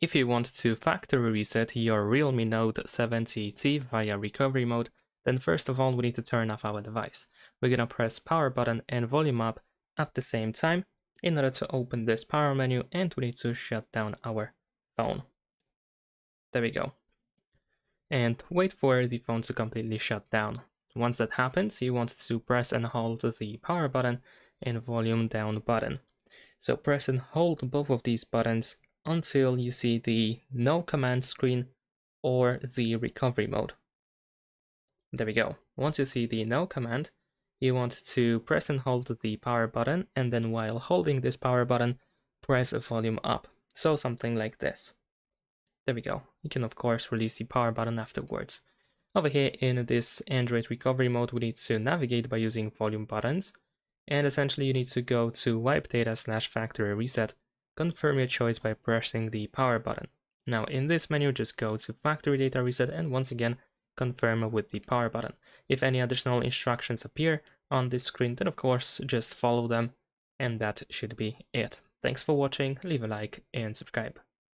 If you want to factory reset your Realme Note 70T via recovery mode, then first of all we need to turn off our device. We're gonna press power button and volume up at the same time in order to open this power menu, and we need to shut down our phone. There we go. And wait for the phone to completely shut down. Once that happens, you want to press and hold the power button and volume down button. So press and hold both of these buttons until you see the no command screen or the recovery mode. There we go. Once you see the no command, you want to press and hold the power button, and then while holding this power button, press volume up. So something like this. There we go. You can of course release the power button afterwards. Over here in this Android recovery mode, we need to navigate by using volume buttons. And essentially you need to go to wipe data / factory reset, confirm your choice by pressing the power button. Now in this menu, just go to factory data reset and once again, confirm with the power button. If any additional instructions appear on this screen, then of course just follow them, and that should be it. Thanks for watching, leave a like and subscribe.